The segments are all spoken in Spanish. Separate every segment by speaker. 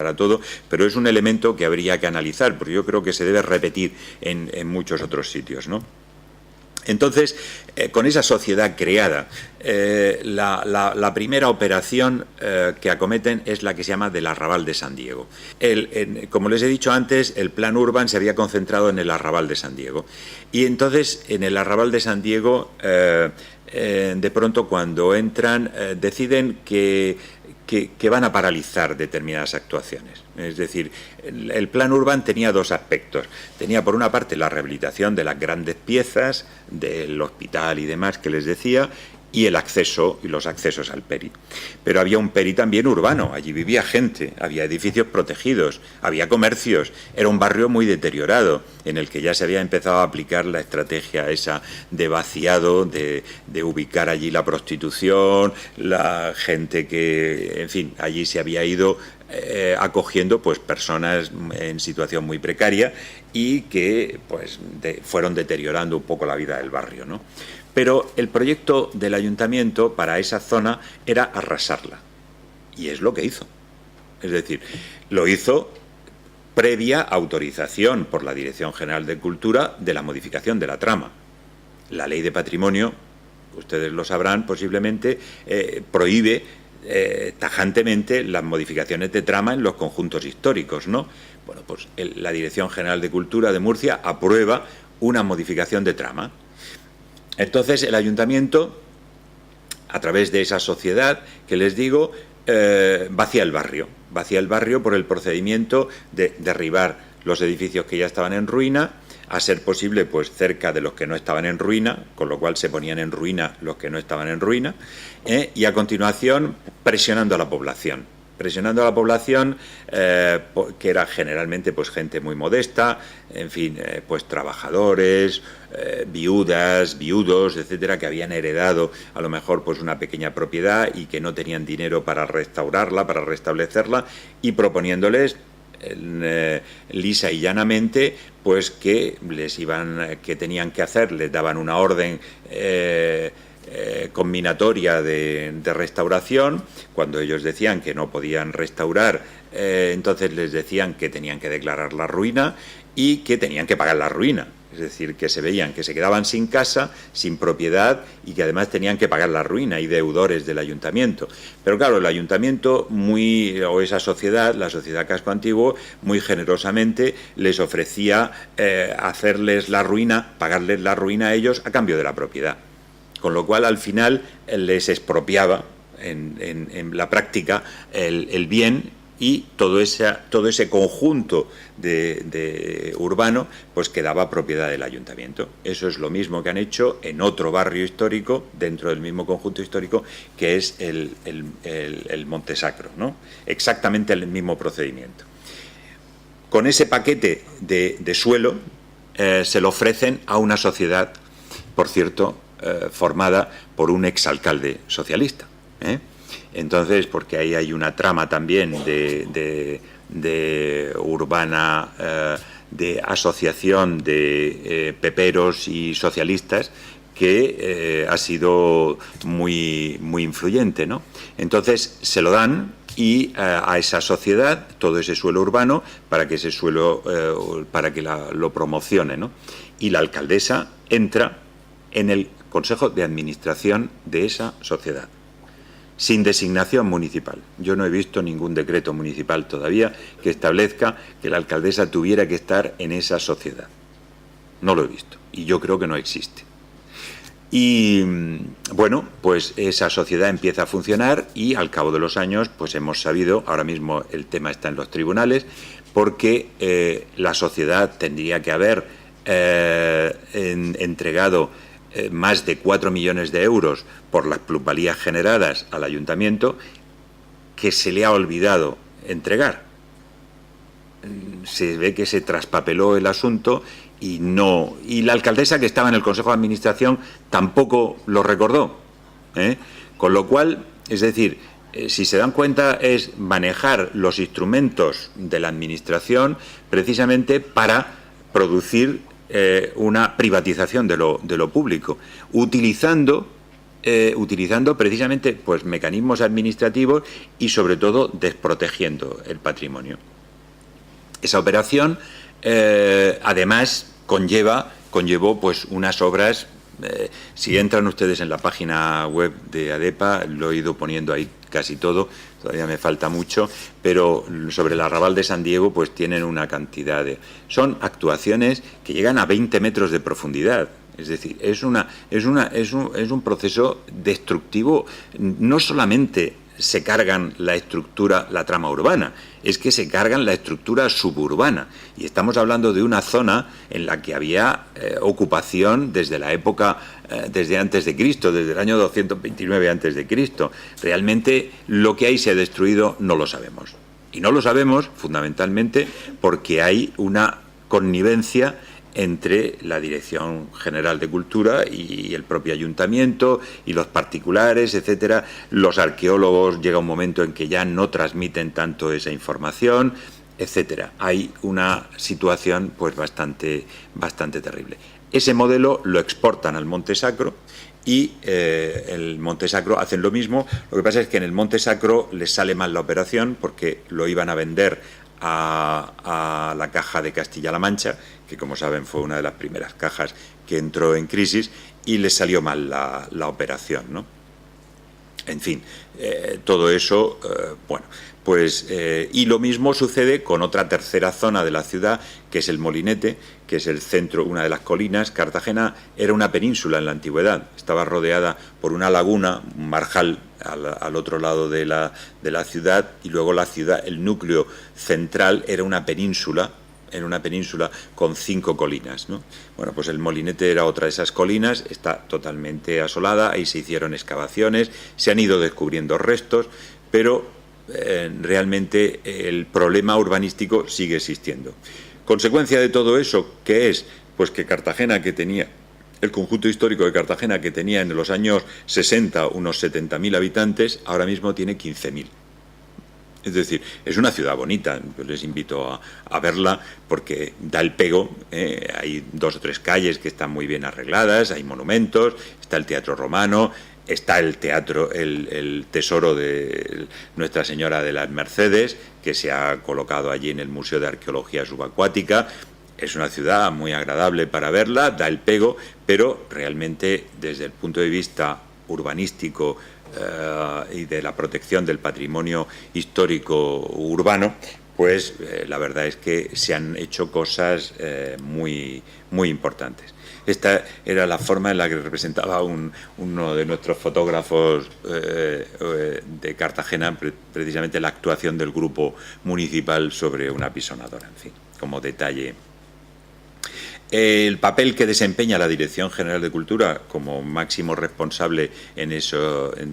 Speaker 1: para todo, pero es un elemento que habría que analizar, porque yo creo que se debe repetir en muchos otros sitios, ¿no? Entonces, con esa sociedad creada, la primera operación que acometen es la que se llama del Arrabal de San Diego. Como les he dicho antes, el plan Urban se había concentrado en el Arrabal de San Diego. Y entonces, en el Arrabal de San Diego, de pronto cuando entran, deciden que van a paralizar determinadas actuaciones. Es decir, el plan Urban tenía dos aspectos. Tenía por una parte la rehabilitación de las grandes piezas del hospital y demás que les decía, y el acceso y los accesos al Peri. Pero había un Peri también urbano, allí vivía gente, había edificios protegidos, había comercios, era un barrio muy deteriorado, en el que ya se había empezado a aplicar la estrategia esa de vaciado, de ubicar allí la prostitución, la gente que, en fin, allí se había ido acogiendo pues personas en situación muy precaria y que pues fueron deteriorando un poco la vida del barrio, ¿no? Pero el proyecto del ayuntamiento para esa zona era arrasarla. Y es lo que hizo. Es decir, lo hizo previa autorización por la Dirección General de Cultura de la modificación de la trama. La Ley de Patrimonio, ustedes lo sabrán posiblemente, prohíbe tajantemente las modificaciones de trama en los conjuntos históricos, ¿no? Bueno, pues la Dirección General de Cultura de Murcia aprueba una modificación de trama. Entonces el ayuntamiento, a través de esa sociedad que les digo, vacía el barrio por el procedimiento de derribar los edificios que ya estaban en ruina, a ser posible pues cerca de los que no estaban en ruina, con lo cual se ponían en ruina los que no estaban en ruina, y a continuación presionando a la población, que era generalmente pues gente muy modesta, en fin, pues trabajadores, viudas, viudos, etcétera, que habían heredado a lo mejor pues una pequeña propiedad y que no tenían dinero para restaurarla, para restablecerla, y proponiéndoles lisa y llanamente pues que tenían que hacer, les daban una orden combinatoria de restauración. Cuando ellos decían que no podían restaurar, entonces les decían que tenían que declarar la ruina y que tenían que pagar la ruina. Es decir, que se veían que se quedaban sin casa, sin propiedad y que además tenían que pagar la ruina y deudores del ayuntamiento. Pero claro, el ayuntamiento, o esa sociedad, la sociedad Casco Antiguo, muy generosamente les ofrecía hacerles la ruina, pagarles la ruina a ellos a cambio de la propiedad. Con lo cual, al final, les expropiaba en la práctica el bien, y todo ese conjunto de urbano pues quedaba propiedad del ayuntamiento. Eso es lo mismo que han hecho en otro barrio histórico, dentro del mismo conjunto histórico, que es el Montesacro, ¿no? Exactamente el mismo procedimiento. Con ese paquete de suelo se lo ofrecen a una sociedad, por cierto, formada por un exalcalde socialista, Entonces, porque ahí hay una trama también de urbana, de asociación de peperos y socialistas, que ha sido muy influyente, ¿no? Entonces se lo dan y a esa sociedad todo ese suelo urbano para que ese suelo lo promocione, ¿no? Y la alcaldesa entra en el Consejo de Administración de esa sociedad, sin designación municipal. Yo no he visto ningún decreto municipal todavía que establezca que la alcaldesa tuviera que estar en esa sociedad. No lo he visto y yo creo que no existe. Y bueno, pues esa sociedad empieza a funcionar y al cabo de los años pues hemos sabido, ahora mismo el tema está en los tribunales, porque la sociedad tendría que haber entregado más de 4 millones de euros por las plusvalías generadas al ayuntamiento, que se le ha olvidado entregar. Se ve que se traspapeló el asunto y la alcaldesa, que estaba en el Consejo de Administración, tampoco lo recordó, Con lo cual, es decir, si se dan cuenta, es manejar los instrumentos de la administración precisamente para producir una privatización de lo público, utilizando utilizando precisamente pues mecanismos administrativos y sobre todo desprotegiendo el patrimonio. Esa operación además conllevó pues unas obras. Si entran ustedes en la página web de ADEPA, lo he ido poniendo ahí casi todo, todavía me falta mucho, pero sobre el arrabal de San Diego pues tienen una cantidad de... Son actuaciones que llegan a 20 metros de profundidad. Es decir, es un proceso destructivo. No solamente se cargan la estructura, la trama urbana, es que se cargan la estructura suburbana. Y estamos hablando de una zona en la que había ocupación desde la época, desde antes de Cristo, desde el año 229 antes de Cristo. Realmente lo que ahí se ha destruido no lo sabemos. Y no lo sabemos fundamentalmente porque hay una connivencia entre la Dirección General de Cultura y el propio Ayuntamiento y los particulares, etcétera. Los arqueólogos llega un momento en que ya no transmiten tanto esa información, etcétera. Hay una situación pues bastante terrible. Ese modelo lo exportan al Monte Sacro y el Monte Sacro hacen lo mismo. Lo que pasa es que en el Monte Sacro les sale mal la operación porque lo iban a vender a la Caja de Castilla-La Mancha, que como saben fue una de las primeras cajas que entró en crisis, y les salió mal la operación, ¿no? En fin, todo eso, bueno, pues y lo mismo sucede con otra tercera zona de la ciudad, que es el Molinete, que es el centro, una de las colinas. Cartagena era una península en la antigüedad, estaba rodeada por una laguna, un marjal al otro lado de la ciudad, y luego la ciudad, el núcleo central era una península con 5 colinas, ¿no? Bueno, pues el Molinete era otra de esas colinas, está totalmente asolada, ahí se hicieron excavaciones, se han ido descubriendo restos, pero realmente el problema urbanístico sigue existiendo. Consecuencia de todo eso, ¿qué es? Pues que Cartagena, que tenía el conjunto histórico de Cartagena, que tenía en los años 60 unos 70.000 habitantes, ahora mismo tiene 15.000. Es decir, es una ciudad bonita, yo les invito a verla porque da el pego, hay 2 o 3 calles que están muy bien arregladas, hay monumentos, está el Teatro Romano, está el teatro, el tesoro de Nuestra Señora de las Mercedes, que se ha colocado allí en el Museo de Arqueología Subacuática. Es una ciudad muy agradable para verla, da el pego, pero realmente desde el punto de vista urbanístico y de la protección del patrimonio histórico urbano, pues la verdad es que se han hecho cosas muy importantes. Esta era la forma en la que representaba uno de nuestros fotógrafos de Cartagena, precisamente la actuación del grupo municipal sobre una pisonadora, en fin, como detalle. El papel que desempeña la Dirección General de Cultura como máximo responsable en estos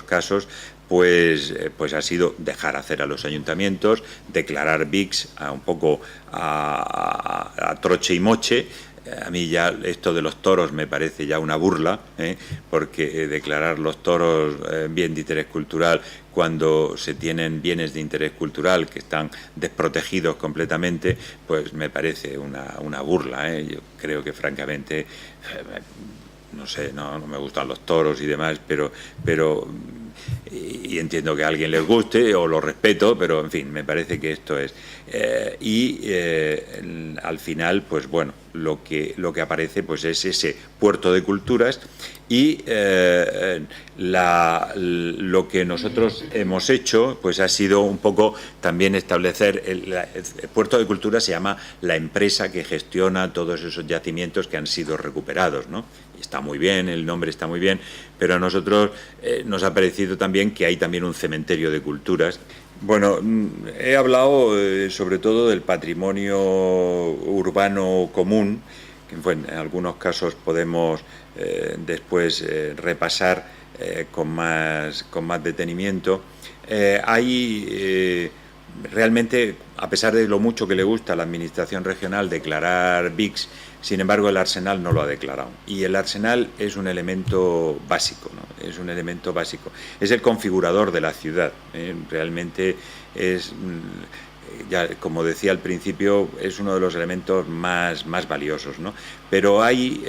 Speaker 1: casos, pues ha sido dejar hacer a los ayuntamientos, declarar BICs un poco a troche y moche. A mí ya esto de los toros me parece ya una burla, porque declarar los toros bien de interés cultural cuando se tienen bienes de interés cultural que están desprotegidos completamente, pues me parece una burla. Yo creo que francamente, no sé, no me gustan los toros y demás, pero y entiendo que a alguien les guste o lo respeto, pero en fin, me parece que esto es al final, pues bueno, lo que aparece pues es ese puerto de culturas y lo que nosotros hemos hecho pues ha sido un poco también establecer el puerto de culturas. Se llama la empresa que gestiona todos esos yacimientos que han sido recuperados, ¿no? Y está muy bien, el nombre está muy bien, pero a nosotros nos ha parecido también que hay también un cementerio de culturas. Bueno, he hablado sobre todo del patrimonio urbano común, que bueno, en algunos casos podemos después repasar con más detenimiento. Hay realmente, a pesar de lo mucho que le gusta a la Administración regional declarar BICs, sin embargo el Arsenal no lo ha declarado. Y el Arsenal es un elemento básico, ¿no? Es un elemento básico. Es el configurador de la ciudad. Realmente es ya como decía al principio, es uno de los elementos más valiosos, ¿no? Pero ahí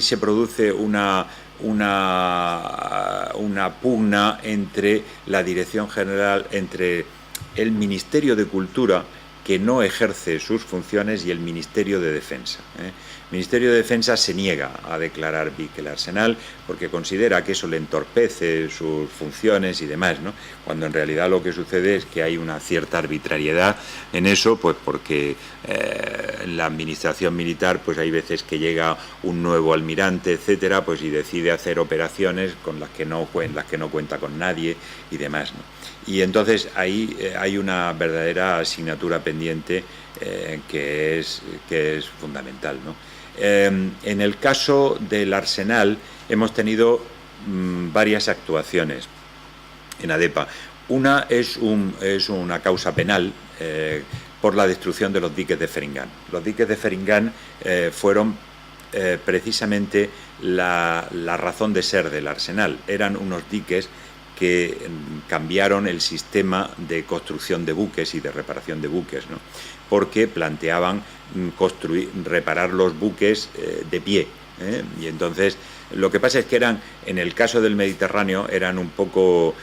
Speaker 1: se produce una pugna entre la Dirección General, entre el Ministerio de Cultura, que no ejerce sus funciones, y el Ministerio de Defensa. El Ministerio de Defensa se niega a declarar BIC el Arsenal porque considera que eso le entorpece sus funciones y demás, ¿no? Cuando en realidad lo que sucede es que hay una cierta arbitrariedad en eso, pues porque en la administración militar pues hay veces que llega un nuevo almirante, etcétera, pues y decide hacer operaciones con las que no cuenta con nadie y demás, ¿no? Y entonces ahí hay una verdadera asignatura pendiente que es fundamental, ¿no? En el caso del Arsenal hemos tenido varias actuaciones en ADEPA. Una es una causa penal por la destrucción de los diques de Feringán. Los diques de Feringán fueron precisamente la razón de ser del Arsenal. Eran unos diques que cambiaron el sistema de construcción de buques y de reparación de buques, ¿no? Porque planteaban reparar los buques de pie, y entonces lo que pasa es que en el caso del Mediterráneo eran un poco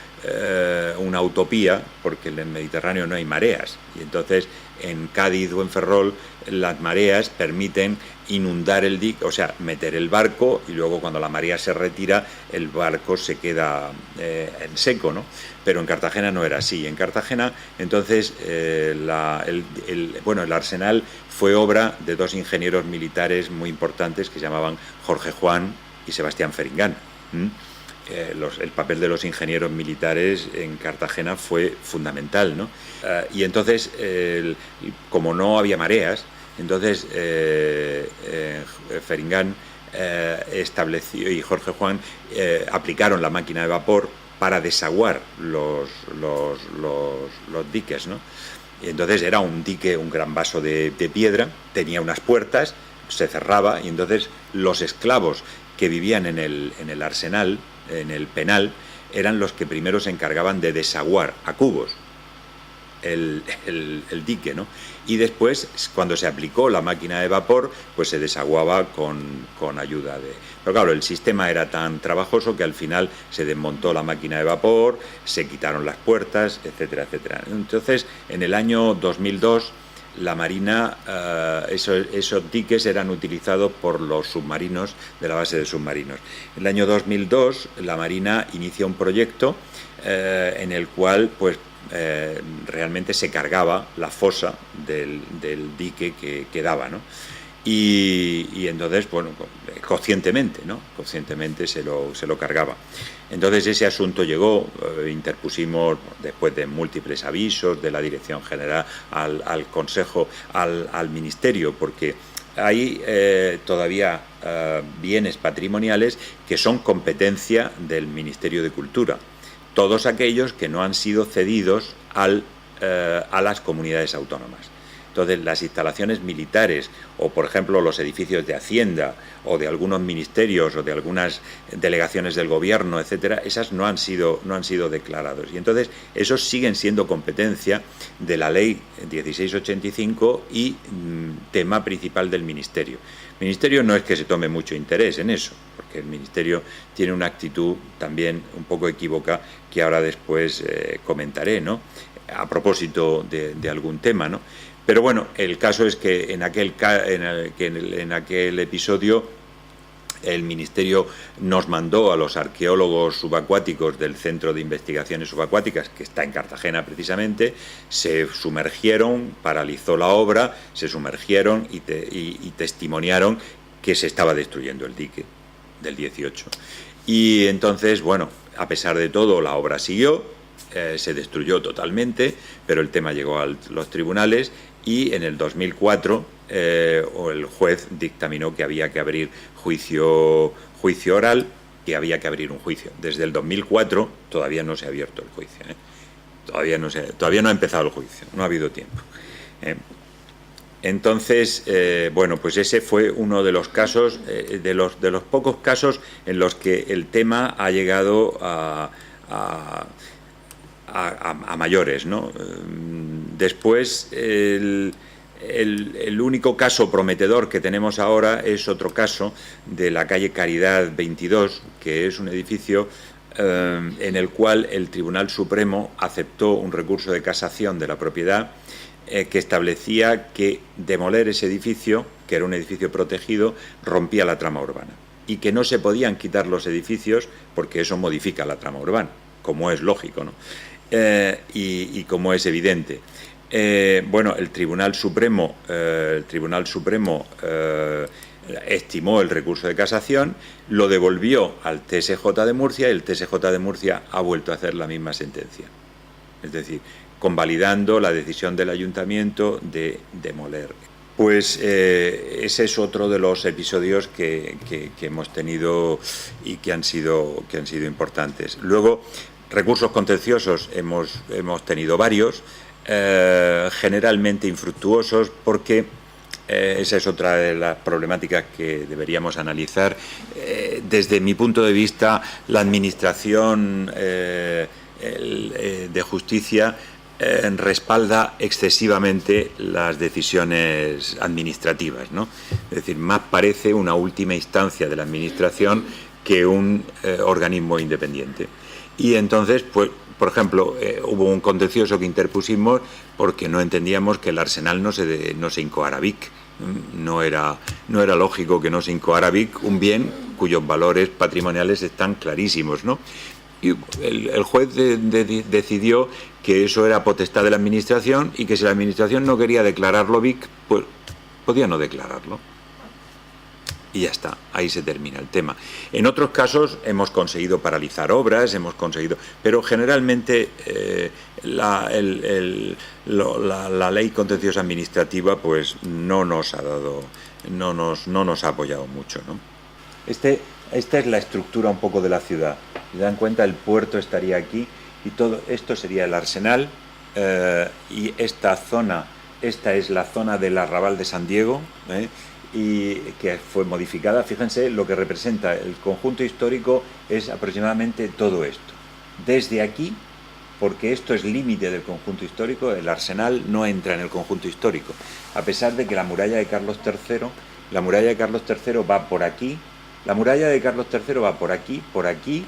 Speaker 1: una utopía, porque en el Mediterráneo no hay mareas, y entonces en Cádiz o en Ferrol las mareas permiten inundar el dique, o sea, meter el barco, y luego cuando la marea se retira el barco se queda en seco, ¿no? Pero en Cartagena no era así. En Cartagena entonces el Arsenal fue obra de dos ingenieros militares muy importantes que se llamaban Jorge Juan y Sebastián Feringán. El papel de los ingenieros militares en Cartagena fue fundamental, ¿no? Y entonces, como no había mareas, entonces Feringán estableció, y Jorge Juan aplicaron la máquina de vapor para desaguar los diques, ¿no? Y entonces era un dique, un gran vaso de piedra, tenía unas puertas, se cerraba, y entonces los esclavos que vivían en el Arsenal, en el penal, eran los que primero se encargaban de desaguar a cubos el dique, ¿no? Y después, cuando se aplicó la máquina de vapor, pues se desaguaba con ayuda de... Pero claro, el sistema era tan trabajoso que al final se desmontó la máquina de vapor, se quitaron las puertas, etcétera, etcétera. Entonces, en el año 2002, la Marina, esos diques eran utilizados por los submarinos de la base de submarinos. En el año 2002, la Marina inicia un proyecto en el cual, pues, realmente se cargaba la fosa del dique que quedaba, ¿no? Y entonces, bueno, conscientemente, ¿no? Conscientemente se lo cargaba. Entonces ese asunto llegó, interpusimos, después de múltiples avisos de la Dirección General al Consejo, al Ministerio, porque hay todavía bienes patrimoniales que son competencia del Ministerio de Cultura. Todos aquellos que no han sido cedidos a las comunidades autónomas. Entonces, las instalaciones militares, o por ejemplo los edificios de Hacienda, o de algunos ministerios, o de algunas delegaciones del gobierno, etcétera, esas no han sido declarados. Y entonces, esos siguen siendo competencia de la Ley 1685 y tema principal del Ministerio. El Ministerio no es que se tome mucho interés en eso, porque el Ministerio tiene una actitud también un poco equívoca que ahora después comentaré, ¿no? A propósito de algún tema, ¿no? Pero bueno, el caso es que en aquel episodio el Ministerio nos mandó a los arqueólogos subacuáticos del Centro de Investigaciones Subacuáticas, que está en Cartagena precisamente, se sumergieron, paralizó la obra, se sumergieron y testimoniaron que se estaba destruyendo el dique del 18. Y entonces, bueno, a pesar de todo, la obra siguió, se destruyó totalmente, pero el tema llegó a los tribunales y en el 2004 el juez dictaminó que había que abrir juicio oral, que había que abrir un juicio. Desde el 2004 todavía no se ha abierto el juicio, todavía no ha empezado el juicio, no ha habido tiempo. Entonces, bueno, pues ese fue uno de los casos, de los pocos casos en los que el tema ha llegado a mayores, ¿no? Después, el único caso prometedor que tenemos ahora es otro caso de la calle Caridad 22, que es un edificio en el cual el Tribunal Supremo aceptó un recurso de casación de la propiedad que establecía que demoler ese edificio, que era un edificio protegido, rompía la trama urbana y que no se podían quitar los edificios porque eso modifica la trama urbana, como es lógico, ¿no? Y como es evidente. Bueno, el Tribunal Supremo estimó el recurso de casación, lo devolvió al TSJ de Murcia y el TSJ de Murcia ha vuelto a hacer la misma sentencia. Es decir, convalidando la decisión del ayuntamiento de demoler. Pues ese es otro de los episodios que hemos tenido y que han sido importantes. Luego, recursos contenciosos hemos tenido varios, generalmente infructuosos, porque esa es otra de las problemáticas que deberíamos analizar. Desde mi punto de vista, la Administración de Justicia respalda excesivamente las decisiones administrativas, ¿no? Es decir, más parece una última instancia de la Administración que un organismo independiente. Y entonces, pues, por ejemplo, hubo un contencioso que interpusimos porque no entendíamos que el Arsenal no se incoara Vic. No era lógico que no se incoara Vic, un bien cuyos valores patrimoniales están clarísimos, ¿no? Y el juez decidió que eso era potestad de la Administración y que si la Administración no quería declararlo Vic, pues podía no declararlo. Y ya está, ahí se termina el tema. En otros casos hemos conseguido paralizar obras, pero generalmente la ley contenciosa administrativa pues no nos ha apoyado mucho, ¿no? Esta es la estructura un poco de la ciudad. Si se dan cuenta, el puerto estaría aquí y todo esto sería el Arsenal, y esta es la zona del Arrabal de San Diego, y que fue modificada. Fíjense lo que representa el conjunto histórico es aproximadamente todo esto. Desde aquí, porque esto es límite del conjunto histórico, el Arsenal no entra en el conjunto histórico, a pesar de que la muralla de Carlos III va por aquí, la muralla de Carlos III va por aquí, por aquí,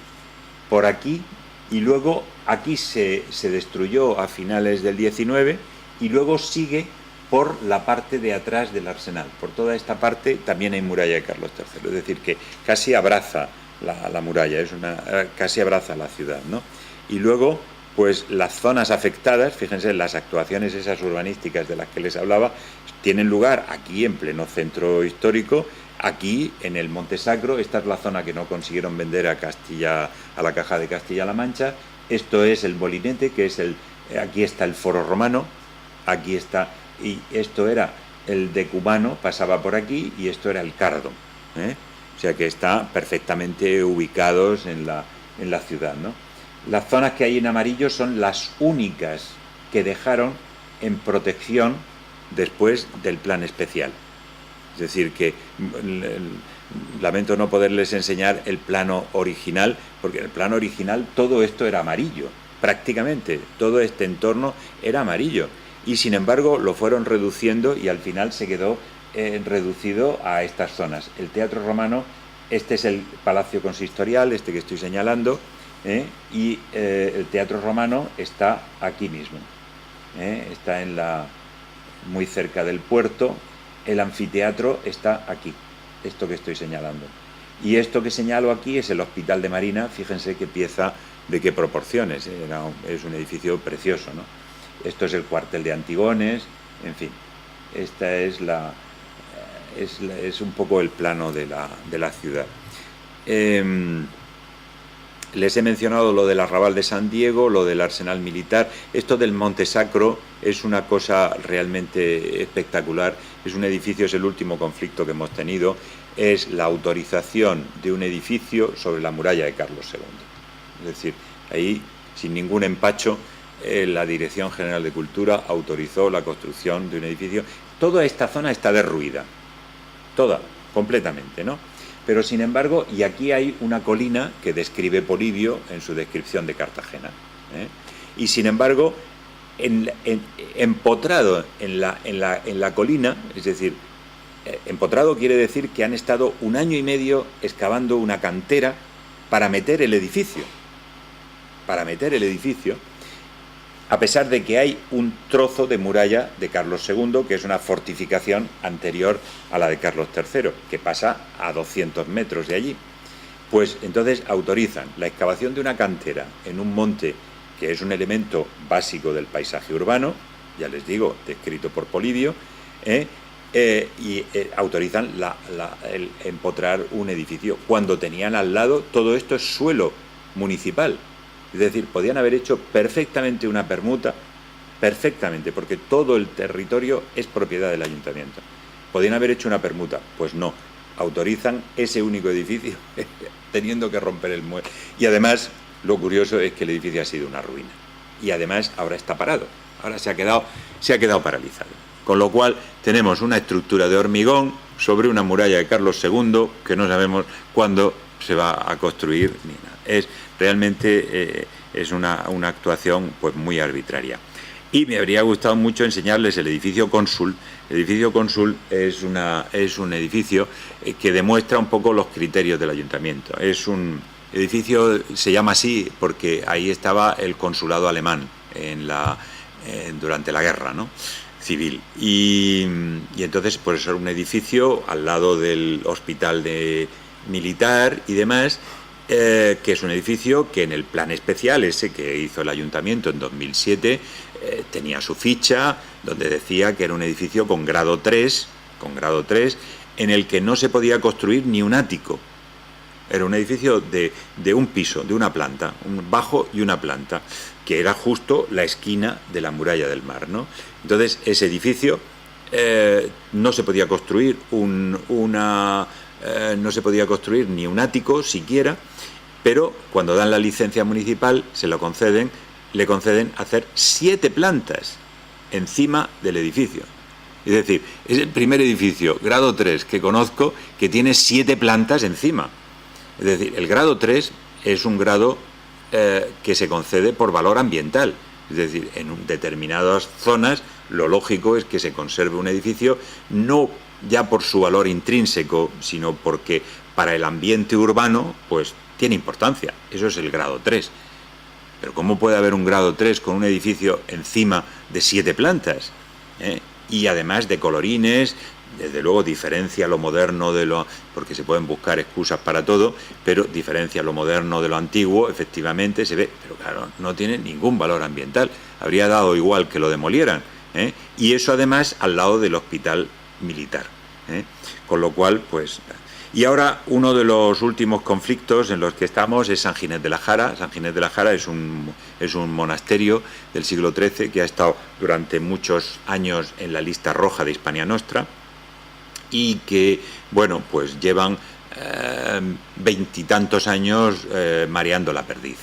Speaker 1: por aquí, y luego aquí se destruyó a finales del 19 y luego sigue por la parte de atrás del Arsenal. Por toda esta parte también hay muralla de Carlos III, es decir, que casi abraza la muralla, casi abraza la ciudad, ¿no? Y luego, pues las zonas afectadas, fíjense, las actuaciones esas urbanísticas de las que les hablaba, tienen lugar aquí en pleno centro histórico, aquí en el Monte Sacro. Esta es la zona que no consiguieron vender a la Caja de Castilla-La Mancha. Esto es el Molinete, que es aquí está el Foro Romano, aquí está, y esto era el Decumano, pasaba por aquí, y esto era el Cardo, O sea que está perfectamente ubicados en la ciudad, ¿no? Las zonas que hay en amarillo son las únicas que dejaron en protección después del plan especial. Es decir, que lamento no poderles enseñar el plano original, porque en el plano original todo esto era amarillo, prácticamente todo este entorno era amarillo, y sin embargo lo fueron reduciendo y al final se quedó reducido a estas zonas. El Teatro Romano, este es el Palacio Consistorial, este que estoy señalando, y el Teatro Romano está aquí mismo, está muy cerca del puerto. El anfiteatro está aquí, esto que estoy señalando. Y esto que señalo aquí es el Hospital de Marina. Fíjense qué pieza, de qué proporciones, es un edificio precioso, ¿no? Esto es el cuartel de Antigones, en fin. Esta es un poco el plano de la ciudad. Les he mencionado lo del Arrabal de San Diego, lo del Arsenal Militar. Esto del Monte Sacro es una cosa realmente espectacular. Es un edificio, es el último conflicto que hemos tenido. Es la autorización de un edificio sobre la muralla de Carlos II. Es decir, ahí, sin ningún empacho, la Dirección General de Cultura autorizó la construcción de un edificio. Toda esta zona está derruida. Toda, completamente, ¿no? Pero sin embargo, y aquí hay una colina que describe Polibio en su descripción de Cartagena, y sin embargo, empotrado en la colina, es decir, empotrado quiere decir que han estado 1 año y medio excavando una cantera para meter el edificio. A pesar de que hay un trozo de muralla de Carlos II, que es una fortificación anterior a la de Carlos III, que pasa a 200 metros de allí. Pues entonces autorizan la excavación de una cantera en un monte que es un elemento básico del paisaje urbano, ya les digo, descrito por Polibio, autorizan el empotrar un edificio, cuando tenían al lado, todo esto es suelo municipal. Es decir, podían haber hecho perfectamente una permuta, perfectamente, porque todo el territorio es propiedad del ayuntamiento. Podían haber hecho una permuta, pues no, autorizan ese único edificio teniendo que romper el muelle. Y además, lo curioso es que el edificio ha sido una ruina. Y además ahora está parado, ahora se ha quedado paralizado. Con lo cual tenemos una estructura de hormigón sobre una muralla de Carlos II que no sabemos cuándo se va a construir ni nada. Es realmente es una actuación pues muy arbitraria. Y me habría gustado mucho enseñarles el edificio Cónsul. El edificio Cónsul es un edificio que demuestra un poco los criterios del ayuntamiento. Es un edificio, se llama así porque ahí estaba el consulado alemán durante la guerra, ¿no?, civil. Y entonces, pues es un edificio al lado del hospital militar y demás, que es un edificio que en el plan especial ese que hizo el ayuntamiento en 2007 tenía su ficha donde decía que era un edificio con grado 3, en el que no se podía construir ni un ático. Era un edificio de un piso, de una planta, un bajo y una planta, que era justo la esquina de la muralla del mar, ¿no? Entonces, ese edificio no se podía construir no se podía construir ni un ático siquiera, pero cuando dan la licencia municipal le conceden hacer 7 plantas encima del edificio. Es decir, es el primer edificio grado 3 que conozco que tiene 7 plantas encima. Es decir, el grado 3 es un grado que se concede por valor ambiental. Es decir, en determinadas zonas lo lógico es que se conserve un edificio no ya por su valor intrínseco, sino porque para el ambiente urbano pues tiene importancia. Eso es el grado 3. Pero ¿cómo puede haber un grado 3 con un edificio encima de 7 plantas? Y además de colorines. Desde luego diferencia lo moderno porque se pueden buscar excusas para todo, pero diferencia lo moderno de lo antiguo, efectivamente se ve, pero claro, no tiene ningún valor ambiental, habría dado igual que lo demolieran, y eso además al lado del hospital militar, con lo cual, pues... Y ahora uno de los últimos conflictos en los que estamos es San Ginés de la Jara. San Ginés de la Jara es un monasterio del siglo XIII que ha estado durante muchos años en la lista roja de Hispania Nostra, y que, bueno, pues llevan 20 y tantos años mareando la perdiz,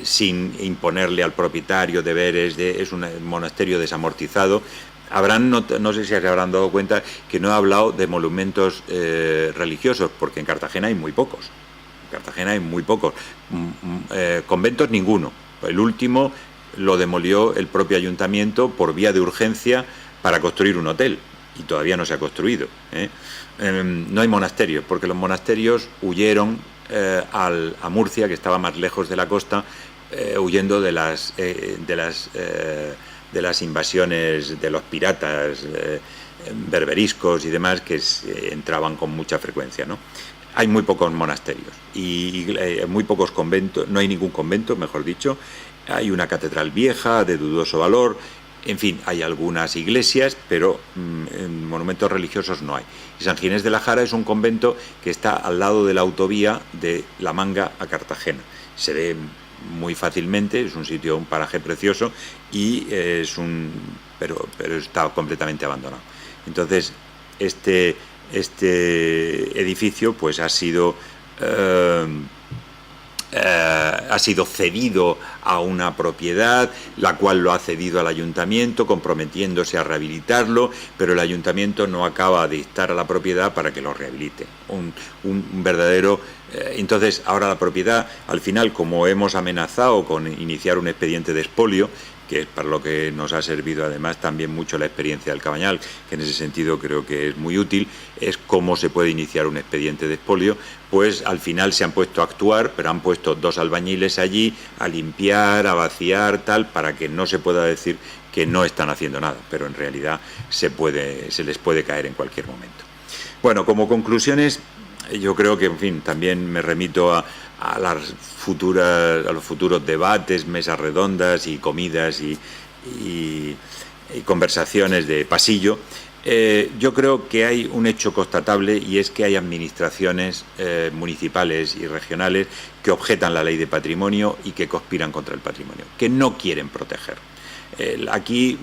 Speaker 1: sin imponerle al propietario deberes. Es un monasterio desamortizado. No sé si se habrán dado cuenta que no he hablado de monumentos religiosos, porque en Cartagena hay muy pocos. Conventos ninguno. El último lo demolió el propio ayuntamiento por vía de urgencia para construir un hotel. Y todavía no se ha construido. No hay monasterios, porque los monasterios huyeron a Murcia, que estaba más lejos de la costa, huyendo de las invasiones de los piratas berberiscos y demás, que entraban con mucha frecuencia, ¿no? Hay muy pocos monasterios y muy pocos conventos, no hay ningún convento, mejor dicho. Hay una catedral vieja de dudoso valor. En fin, hay algunas iglesias, pero monumentos religiosos no hay. Y San Ginés de la Jara es un convento que está al lado de la autovía de La Manga a Cartagena. Se ve muy fácilmente, es un sitio, un paraje precioso, y pero está completamente abandonado. Entonces, este edificio pues ha sido cedido a una propiedad, la cual lo ha cedido al ayuntamiento, comprometiéndose a rehabilitarlo, pero el ayuntamiento no acaba de instar a la propiedad para que lo rehabilite. Un verdadero... Entonces, ahora la propiedad, al final, como hemos amenazado con iniciar un expediente de expolio, que es para lo que nos ha servido además también mucho la experiencia del Cabañal, que en ese sentido creo que es muy útil, es cómo se puede iniciar un expediente de expolio. Pues al final se han puesto a actuar, pero han puesto 2 albañiles allí a limpiar, a vaciar, tal, para que no se pueda decir que no están haciendo nada, pero en realidad se les puede caer en cualquier momento. Bueno, como conclusiones, yo creo que, en fin, también me remito a los futuros debates, mesas redondas y comidas y conversaciones de pasillo. Yo creo que hay un hecho constatable, y es que hay administraciones municipales y regionales que objetan la ley de patrimonio y que conspiran contra el patrimonio, que no quieren proteger. Aquí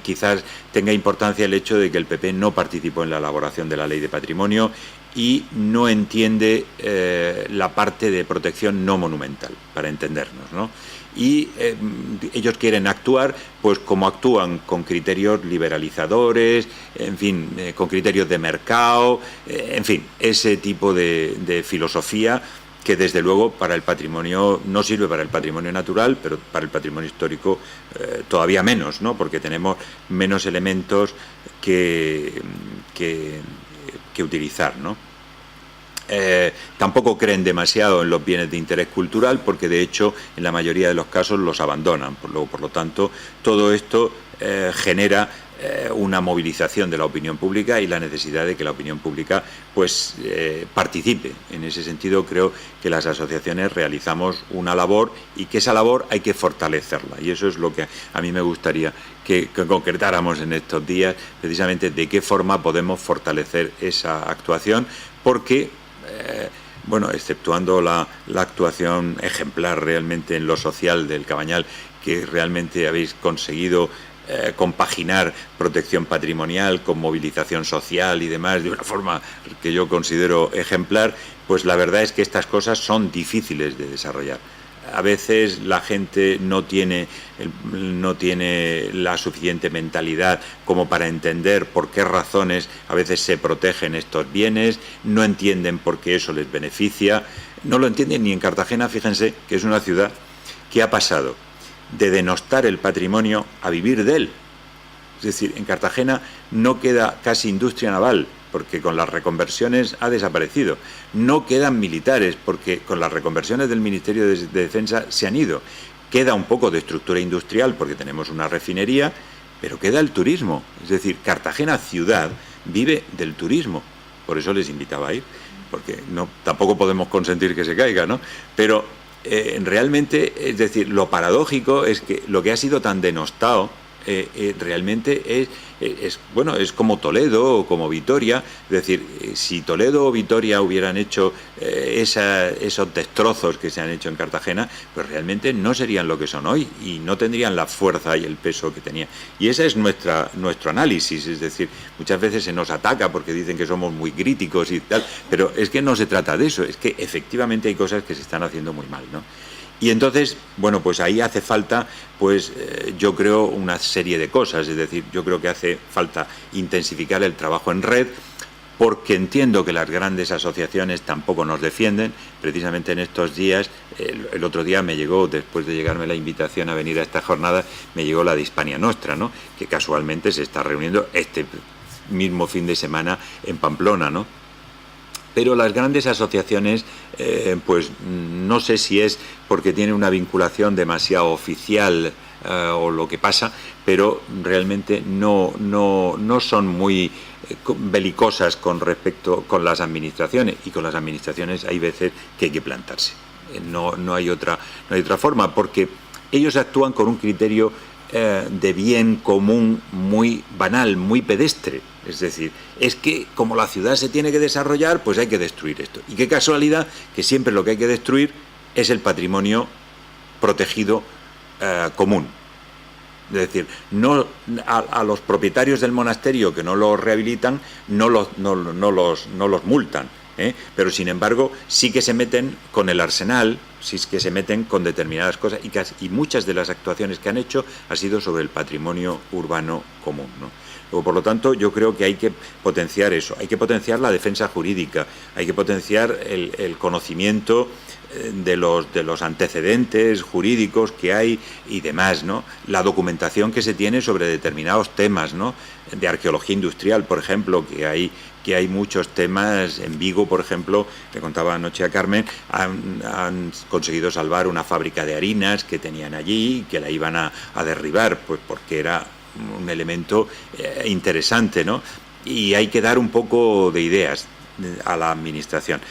Speaker 1: quizás tenga importancia el hecho de que el PP no participó en la elaboración de la ley de patrimonio y no entiende la parte de protección no monumental, para entendernos, ¿no? Y ellos quieren actuar pues como actúan, con criterios liberalizadores, en fin, con criterios de mercado, en fin, ese tipo de filosofía que desde luego para el patrimonio no sirve, para el patrimonio natural, pero para el patrimonio histórico todavía menos, ¿no? Porque tenemos menos elementos que utilizar, ¿no? Tampoco creen demasiado en los bienes de interés cultural, porque de hecho en la mayoría de los casos los abandonan. Por lo tanto, todo esto genera una movilización de la opinión pública y la necesidad de que la opinión pública pues participe. En ese sentido, creo que las asociaciones realizamos una labor y que esa labor hay que fortalecerla, y eso es lo que a mí me gustaría que concretáramos en estos días, precisamente de qué forma podemos fortalecer esa actuación, porque bueno, exceptuando la actuación ejemplar realmente en lo social del Cabañal, que realmente habéis conseguido compaginar protección patrimonial con movilización social y demás de una forma que yo considero ejemplar, pues la verdad es que estas cosas son difíciles de desarrollar. A veces la gente no tiene la suficiente mentalidad como para entender por qué razones a veces se protegen estos bienes, no entienden por qué eso les beneficia, no lo entienden ni en Cartagena. Fíjense que es una ciudad que ha pasado de denostar el patrimonio a vivir de él. Es decir, en Cartagena no queda casi industria naval, porque con las reconversiones ha desaparecido. No quedan militares, porque con las reconversiones del Ministerio de Defensa se han ido. Queda un poco de estructura industrial, porque tenemos una refinería, pero queda el turismo. Es decir, Cartagena ciudad vive del turismo. Por eso les invitaba a ir, porque tampoco podemos consentir que se caiga, ¿no? Pero realmente, es decir, lo paradójico es que lo que ha sido tan denostado realmente es como Toledo o como Vitoria. Es decir, si Toledo o Vitoria hubieran hecho esos destrozos que se han hecho en Cartagena, pues realmente no serían lo que son hoy y no tendrían la fuerza y el peso que tenían. Y ese es nuestro análisis. Es decir, muchas veces se nos ataca porque dicen que somos muy críticos y tal, pero es que no se trata de eso, es que efectivamente hay cosas que se están haciendo muy mal, ¿no? Y entonces, bueno, pues ahí hace falta, pues yo creo, una serie de cosas. Es decir, yo creo que hace falta intensificar el trabajo en red, porque entiendo que las grandes asociaciones tampoco nos defienden. Precisamente en estos días, el otro día me llegó, después de llegarme la invitación a venir a esta jornada, me llegó la de Hispania Nostra, ¿no? Que casualmente se está reuniendo este mismo fin de semana en Pamplona, ¿no? Pero las grandes asociaciones, pues no sé si es porque tienen una vinculación demasiado oficial o lo que pasa, pero realmente no son muy belicosas con las administraciones, y con las administraciones hay veces que hay que plantarse. No hay otra forma, porque ellos actúan con un criterio de bien común muy banal, muy pedestre. Es decir, es que como la ciudad se tiene que desarrollar, pues hay que destruir esto. Y qué casualidad que siempre lo que hay que destruir es el patrimonio protegido común. Es decir, no a los propietarios del monasterio que no los rehabilitan, no los multan, pero sin embargo sí que se meten con el arsenal, sí que se meten con determinadas cosas, y muchas de las actuaciones que han hecho ha sido sobre el patrimonio urbano común, ¿no? Por lo tanto, yo creo que hay que potenciar eso, hay que potenciar la defensa jurídica, hay que potenciar el conocimiento de los antecedentes jurídicos que hay y demás, ¿no? La documentación que se tiene sobre determinados temas, ¿no? De arqueología industrial, por ejemplo, que hay muchos temas. En Vigo, por ejemplo, le contaba anoche a Carmen, han conseguido salvar una fábrica de harinas que tenían allí y que la iban a derribar, pues porque era un elemento interesante, ¿no? Y hay que dar un poco de ideas a la administración.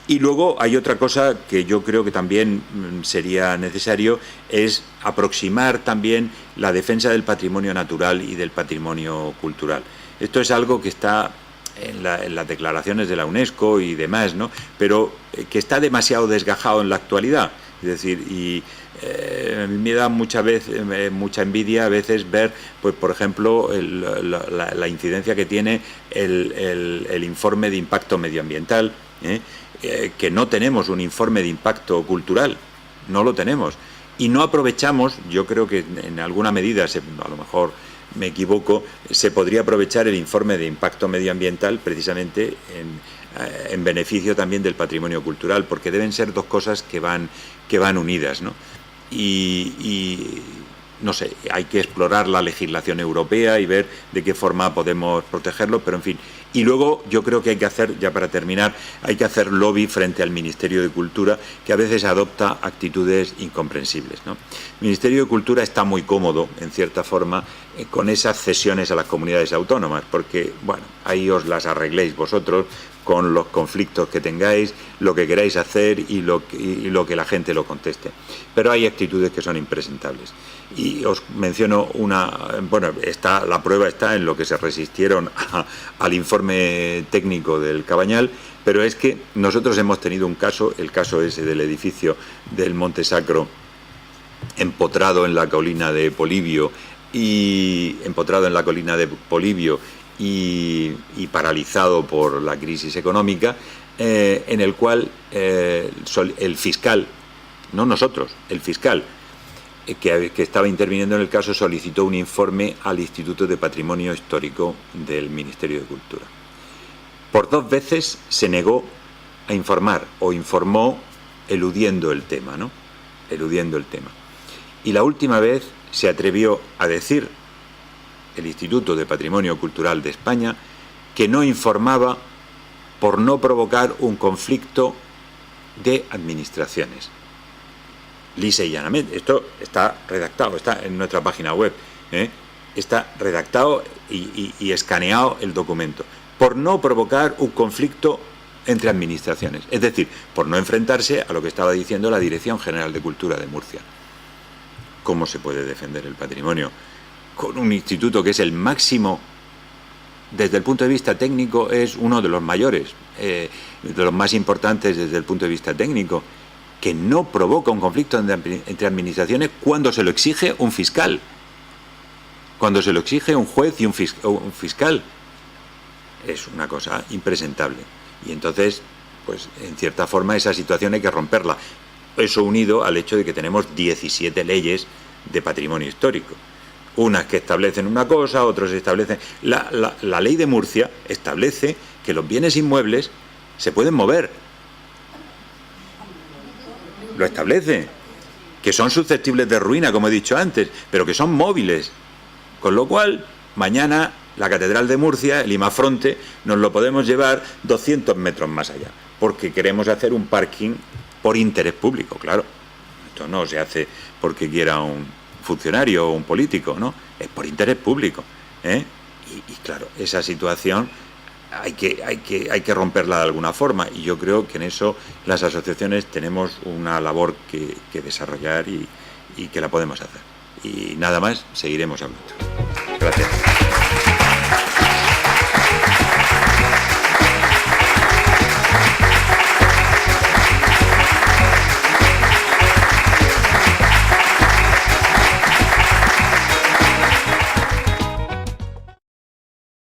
Speaker 1: Y luego hay otra cosa que yo creo que también sería necesario, es aproximar también la defensa del patrimonio natural y del patrimonio cultural. Esto es algo que está en las declaraciones de la UNESCO y demás, ¿no? Pero que está demasiado desgajado en la actualidad. Es decir, a mí me da mucha envidia a veces ver, pues por ejemplo, la incidencia que tiene el informe de impacto medioambiental, que no tenemos un informe de impacto cultural, no lo tenemos. Y no aprovechamos, yo creo que en alguna medida, a lo mejor me equivoco, se podría aprovechar el informe de impacto medioambiental precisamente en beneficio también del patrimonio cultural, porque deben ser dos cosas que van unidas, ¿no? Y no sé, hay que explorar la legislación europea y ver de qué forma podemos protegerlo, pero en fin. Y luego yo creo que hay que hacer, ya para terminar, hay que hacer lobby frente al Ministerio de Cultura, que a veces adopta actitudes incomprensibles, ¿no? El Ministerio de Cultura está muy cómodo, en cierta forma, con esas cesiones a las comunidades autónomas, porque, bueno, ahí os las arregléis vosotros con los conflictos que tengáis, lo que queráis hacer y lo que la gente lo conteste. Pero hay actitudes que son impresentables. Y os menciono la prueba está en lo que se resistieron al informe técnico del Cabañal, pero es que nosotros hemos tenido un caso, el caso ese del edificio del Monte Sacro, empotrado en la colina de Polibio y paralizado por la crisis económica, en el cual el fiscal, no nosotros, el fiscal que estaba interviniendo en el caso solicitó un informe al Instituto de Patrimonio Histórico del Ministerio de Cultura. Por 2 veces se negó a informar, o informó eludiendo el tema, ¿no? Eludiendo el tema. Y la última vez se atrevió a decir el Instituto de Patrimonio Cultural de España que no informaba por no provocar un conflicto de administraciones. Lisa y llanamente. Esto está redactado, está en nuestra página web, está redactado y escaneado el documento. Por no provocar un conflicto entre administraciones, es decir, por no enfrentarse a lo que estaba diciendo la Dirección General de Cultura de Murcia. ¿Cómo se puede defender el patrimonio con un instituto que es el máximo, desde el punto de vista técnico, es uno de los mayores, de los más importantes desde el punto de vista técnico, que no provoca un conflicto entre administraciones cuando se lo exige un fiscal, cuando se lo exige un juez y un fiscal? Es una cosa impresentable. Y entonces, pues en cierta forma esa situación hay que romperla. Eso unido al hecho de que tenemos 17 leyes de patrimonio histórico. Unas que establecen una cosa, otras establecen... La ley de Murcia establece que los bienes inmuebles se pueden mover. Lo establece. Que son susceptibles de ruina, como he dicho antes, pero que son móviles. Con lo cual, mañana la Catedral de Murcia, el Imafronte, nos lo podemos llevar 200 metros más allá, porque queremos hacer un parking por interés público, claro. Esto no se hace porque quiera un funcionario o un político, ¿no? Es por interés público, y claro, esa situación hay que romperla de alguna forma, y yo creo que en eso las asociaciones tenemos una labor que desarrollar y que la podemos hacer. Y nada más, seguiremos hablando. Gracias.